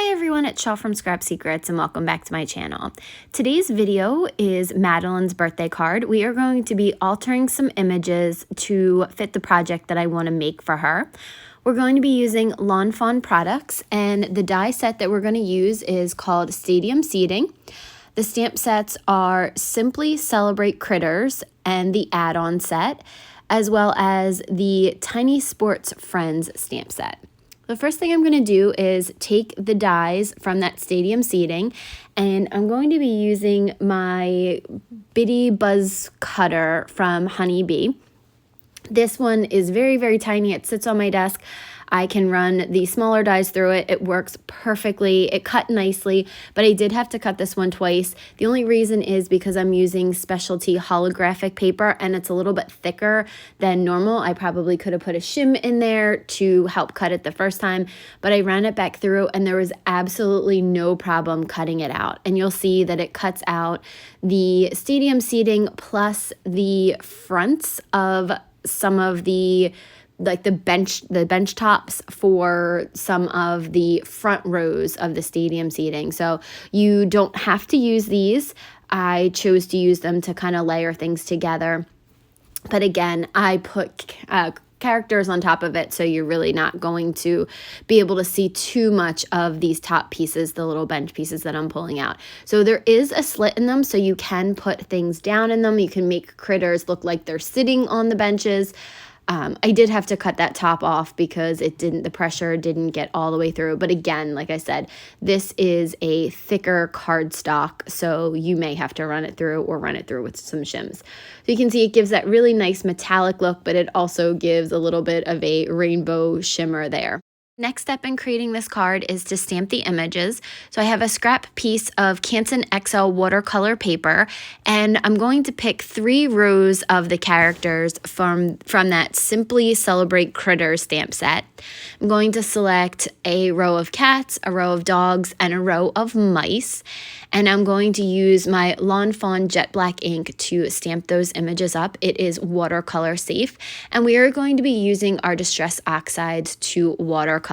Hi everyone, it's Shaw from Scrap Secrets and welcome back to my channel. Today's video is Madeline's birthday card. We are going to be altering some images to fit the project that I want to make for her. We're going to be using Lawn Fawn products, and the die set that we're going to use is called Stadium Seating. The stamp sets are Simply Celebrate Critters and the add-on set, as well as the Tiny Sports Friends stamp set. The first thing I'm going to do is take the dies from that Stadium Seating, and I'm going to be using my Bitty Buzz cutter from Honeybee. This one is very, very tiny. It sits on my desk. I can run the smaller dies through it. It works perfectly. It cut nicely, but I did have to cut this one twice. The only reason is because I'm using specialty holographic paper and it's a little bit thicker than normal. I probably could have put a shim in there to help cut it the first time, but I ran it back through and there was absolutely no problem cutting it out. And you'll see that it cuts out the Stadium Seating plus the fronts of some of the bench tops for some of the front rows of the Stadium Seating. So you don't have to use these. I chose to use them to kind of layer things together. But again, I put characters on top of it, so you're really not going to be able to see too much of these top pieces, the little bench pieces that I'm pulling out. So there is a slit in them, so you can put things down in them. You can make critters look like they're sitting on the benches. I did have to cut that top off because the pressure didn't get all the way through. But again, like I said, this is a thicker cardstock, so you may have to run it through or run it through with some shims. So you can see it gives that really nice metallic look, but it also gives a little bit of a rainbow shimmer there. Next step in creating this card is to stamp the images. So I have a scrap piece of Canson XL watercolor paper, and I'm going to pick 3 rows of the characters from that Simply Celebrate Critters stamp set. I'm going to select a row of cats, a row of dogs, and a row of mice. And I'm going to use my Lawn Fawn Jet Black ink to stamp those images up. It is watercolor safe, and we are going to be using our Distress Oxides to watercolor.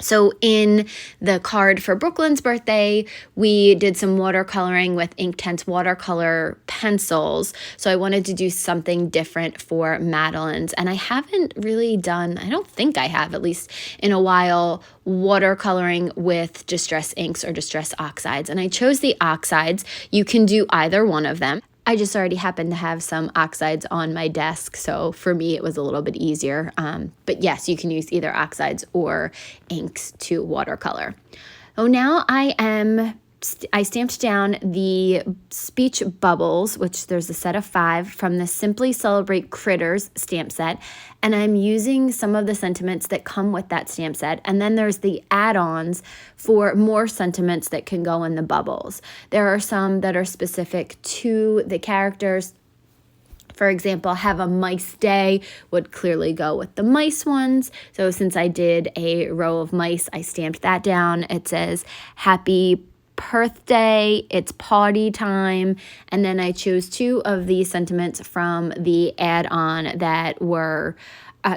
So in the card for Brooklyn's birthday, we did some watercoloring with Inktense watercolor pencils. So I wanted to do something different for Madeline's. And I haven't really done, I don't think I have, at least in a while, watercoloring with Distress inks or Distress Oxides. And I chose the oxides. You can do either one of them. I just already happened to have some oxides on my desk, so for me it was a little bit easier. But yes, you can use either oxides or inks to watercolor. So now I stamped down the speech bubbles, which there's a set of 5 from the Simply Celebrate Critters stamp set, and I'm using some of the sentiments that come with that stamp set, and then there's the add-ons for more sentiments that can go in the bubbles. There are some that are specific to the characters. For example, Have a Mice Day would clearly go with the mice ones. So since I did a row of mice, I stamped that down. It says Happy Birthday, it's party time, and then I chose 2 of the sentiments from the add-on that were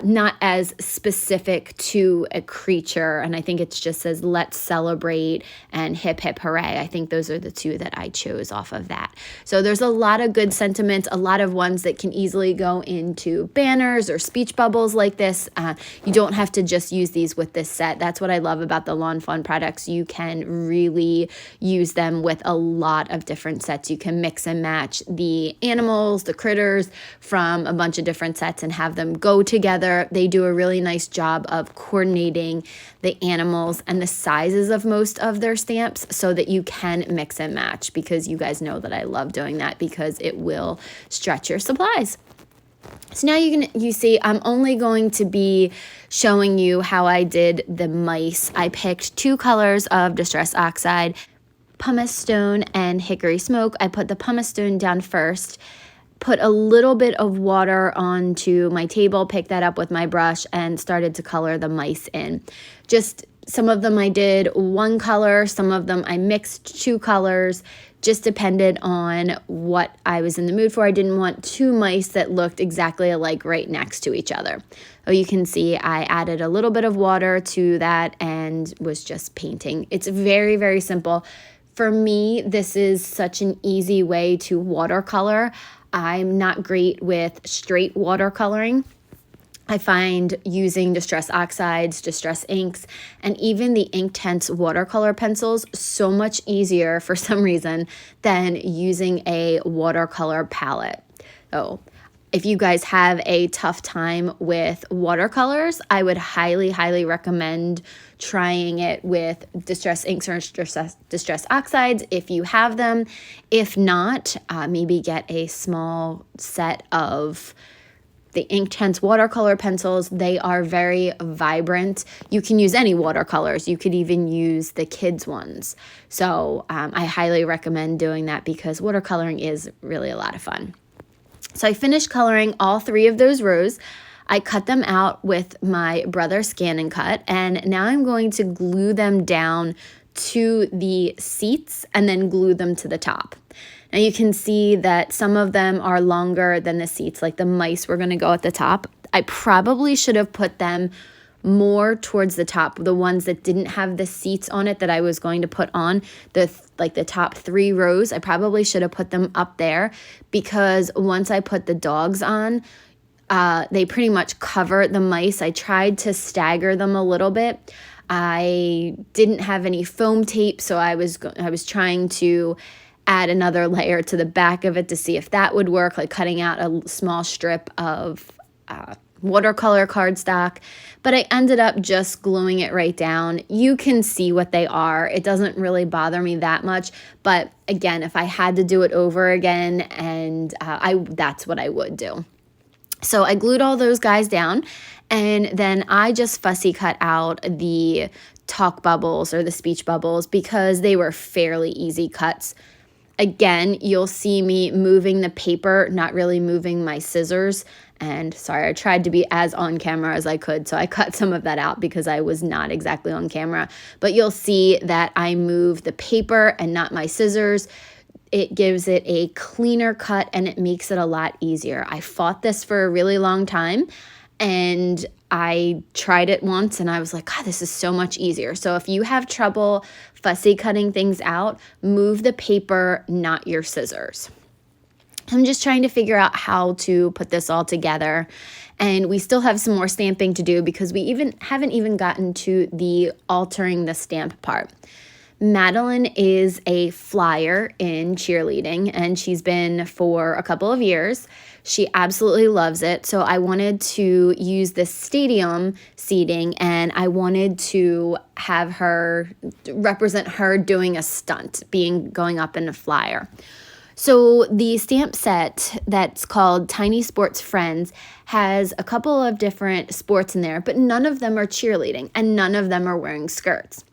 not as specific to a creature, and I think it just says let's celebrate and hip hip hooray. I think those are the 2 that I chose off of that. So there's a lot of good sentiments, a lot of ones that can easily go into banners or speech bubbles like this. You don't have to just use these with this set. That's what I love about the Lawn Fawn products. You can really use them with a lot of different sets. You can mix and match the animals, the critters from a bunch of different sets and have them go together. They do a really nice job of coordinating the animals and the sizes of most of their stamps so that you can mix and match, because you guys know that I love doing that because it will stretch your supplies. So now you see I'm only going to be showing you how I did the mice. I picked 2 colors of Distress Oxide, Pumice Stone and Hickory Smoke. I put the Pumice Stone down first, put a little bit of water onto my table, picked that up with my brush, and started to color the mice in. Just Some of them I did one color, some of them I mixed two colors, just depended on what I was in the mood for. I didn't want two mice that looked exactly alike right next to each other. Oh, you can see I added a little bit of water to that and was just painting. It's very, very simple. For me, this is such an easy way to watercolor. I'm not great with straight watercoloring. I find using Distress Oxides, Distress Inks, and even the Inktense watercolor pencils so much easier for some reason than using a watercolor palette. So if you guys have a tough time with watercolors, I would highly, highly recommend trying it with Distress Inks or Distress Oxides if you have them. If not, maybe get a small set of the Inktense watercolor pencils. They are very vibrant. You can use any watercolors. You could even use the kids' ones. So I highly recommend doing that because watercoloring is really a lot of fun. So I finished coloring all three of those rows. I cut them out with my Brother Scan and Cut, and now I'm going to glue them down to the seats and then glue them to the top. Now you can see that some of them are longer than the seats, like the mice were going to go at the top. I probably should have put them more towards the top, the ones that didn't have the seats on it that I was going to put on, the top three rows. I probably should have put them up there because once I put the dogs on, they pretty much cover the mice. I tried to stagger them a little bit. I didn't have any foam tape, so I was trying to add another layer to the back of it to see if that would work, like cutting out a small strip of watercolor cardstock, but I ended up just gluing it right down. You can see what they are. It doesn't really bother me that much, but again, if I had to do it over again, and that's what I would do. So I glued all those guys down, and then I just fussy cut out the talk bubbles or the speech bubbles because they were fairly easy cuts. Again, you'll see me moving the paper, not really moving my scissors. And sorry, I tried to be as on camera as I could, so I cut some of that out because I was not exactly on camera. But you'll see that I move the paper and not my scissors. It gives it a cleaner cut and it makes it a lot easier. I fought this for a really long time, and I tried it once and I was like, God, this is so much easier. So if you have trouble fussy cutting things out, move the paper, not your scissors. I'm just trying to figure out how to put this all together. And we still have some more stamping to do because we haven't even gotten to the altering the stamp part. Madeline is a flyer in cheerleading, and she's been for a couple of years. She absolutely loves it. So I wanted to use the stadium seating, and I wanted to have her represent her doing a stunt, going up in a flyer. So the stamp set that's called Tiny Sports Friends has a couple of different sports in there, but none of them are cheerleading and none of them are wearing skirts.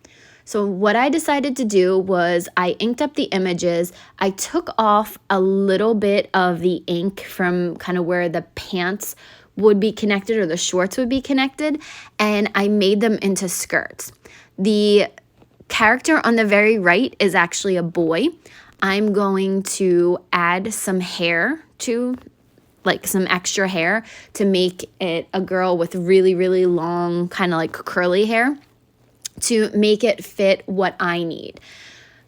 So what I decided to do was I inked up the images. I took off a little bit of the ink from kind of where the pants would be connected or the shorts would be connected, and I made them into skirts. The character on the very right is actually a boy. I'm going to add some hair to, like some extra hair to make it a girl with really, really long, kind of like curly hair, to make it fit what I need.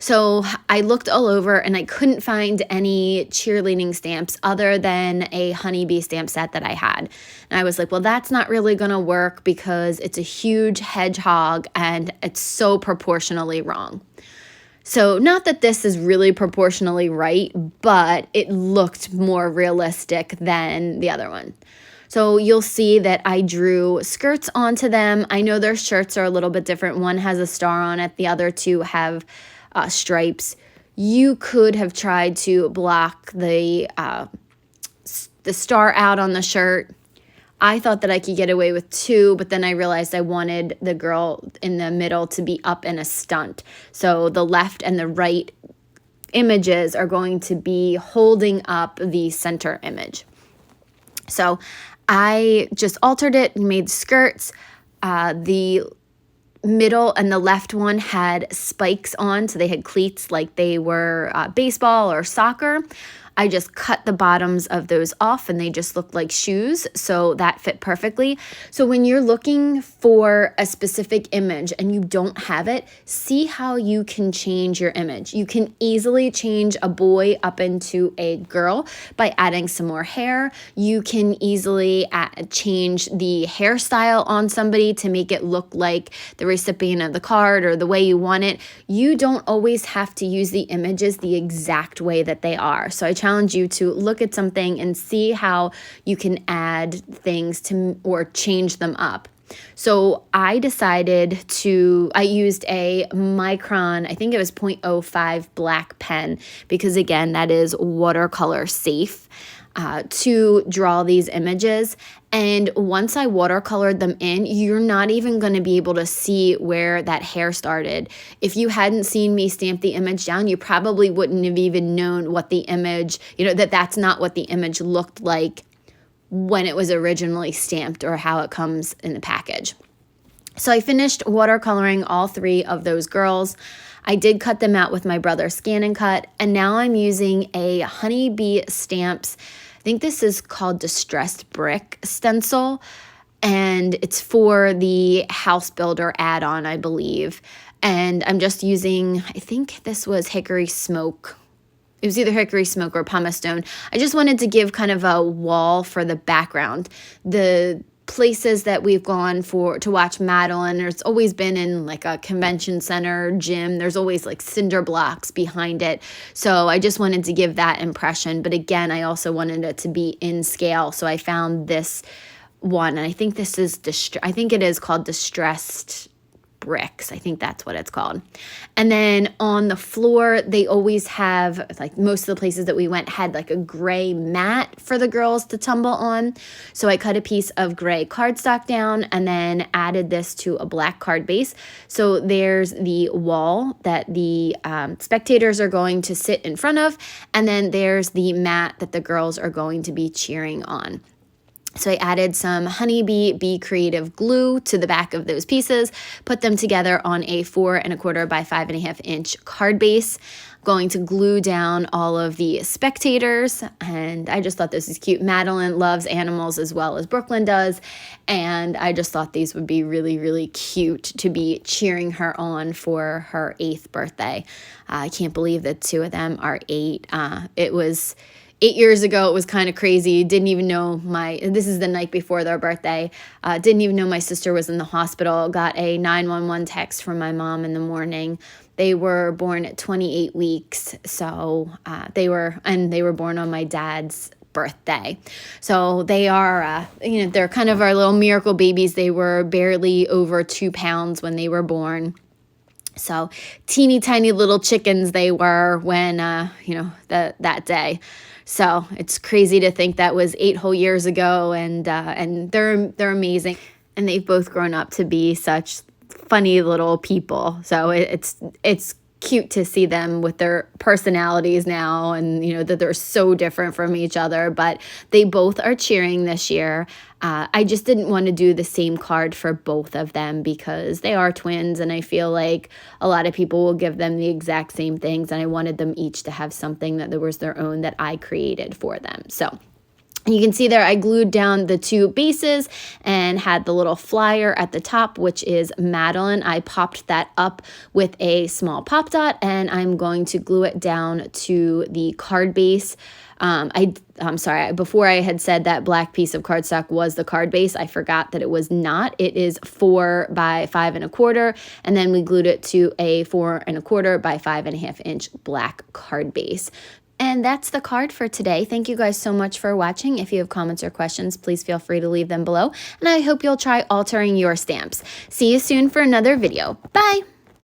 So I looked all over and I couldn't find any cheerleading stamps other than a honeybee stamp set that I had. And I was like, well, that's not really going to work because it's a huge hedgehog and it's so proportionally wrong. So not that this is really proportionally right, but it looked more realistic than the other one. So you'll see that I drew skirts onto them. I know their shirts are a little bit different. One has a star on it. The other two have stripes. You could have tried to block the star out on the shirt. I thought that I could get away with two, but then I realized I wanted the girl in the middle to be up in a stunt. So the left and the right images are going to be holding up the center image. So I just altered it and made skirts. The middle and the left one had spikes on, so they had cleats like they were baseball or soccer. I just cut the bottoms of those off and they just looked like shoes, so that fit perfectly. So when you're looking for a specific image and you don't have it, see how you can change your image. You can easily change a boy up into a girl by adding some more hair. You can easily change the hairstyle on somebody to make it look like the recipient of the card or the way you want it. You don't always have to use the images the exact way that they are. So I challenge you to look at something and see how you can add things to or change them up. So I used a Micron, I think it was 0.05 black pen, because again, that is watercolor safe, to draw these images. And once I watercolored them in, you're not even going to be able to see where that hair started. If you hadn't seen me stamp the image down, you probably wouldn't have even known what the image, that's not what the image looked like when it was originally stamped or how it comes in the package. So I finished watercoloring all 3 of those girls. I did cut them out with my brother's Scan and Cut, and now I'm using a Honeybee Stamps, I think this is called Distressed Brick stencil, and it's for the House Builder add-on, I believe. And I'm just using, I think this was Hickory Smoke. It was either Hickory Smoke or Pumice Stone. I just wanted to give kind of a wall for the background. The places that we've gone to watch Madeline, there's always been in like a convention center, gym. There's always like cinder blocks behind it. So I just wanted to give that impression. But again, I also wanted it to be in scale. So I found this one, and I think this is, I think it is called Distressed Bricks. I think that's what it's called. And then on the floor, they always have, like most of the places that we went had like a gray mat for the girls to tumble on. So I cut a piece of gray cardstock down and then added this to a black card base. So there's the wall that the spectators are going to sit in front of, and then there's the mat that the girls are going to be cheering on. So I added some Honeybee Be Creative glue to the back of those pieces, put them together on a 4 1/4 by 5 1/2 inch card base. Going to glue down all of the spectators, and I just thought this is cute. Madeline loves animals as well as Brooklyn does, and I just thought these would be really, really cute to be cheering her on for her 8th birthday. I can't believe that 2 of them are 8. It was 8 years ago. It was kind of crazy. Didn't even know this is the night before their birthday. Didn't even know my sister was in the hospital. Got a 911 text from my mom in the morning. They were born at 28 weeks. So they were born on my dad's birthday. So they are, they're kind of our little miracle babies. They were barely over 2 pounds when they were born. So teeny tiny little chickens they were when, that day. So it's crazy to think that was 8 whole years ago, and they're amazing, and they've both grown up to be such funny little people. So it's cute to see them with their personalities now, and that they're so different from each other, but they both are cheering this year. I just didn't want to do the same card for both of them because they are twins, and I feel like a lot of people will give them the exact same things, and I wanted them each to have something that was their own that I created for them. So you can see there I glued down the 2 bases and had the little flyer at the top, which is Madeline. I popped that up with a small pop dot, and I'm going to glue it down to the card base. I'm sorry, before I had said that black piece of cardstock was the card base, I forgot that it was not. It is 4 by 5 1/4, and then we glued it to a 4 1/4 by 5 1/2 inch black card base. And that's the card for today. Thank you guys so much for watching. If you have comments or questions, please feel free to leave them below. And I hope you'll try altering your stamps. See you soon for another video. Bye!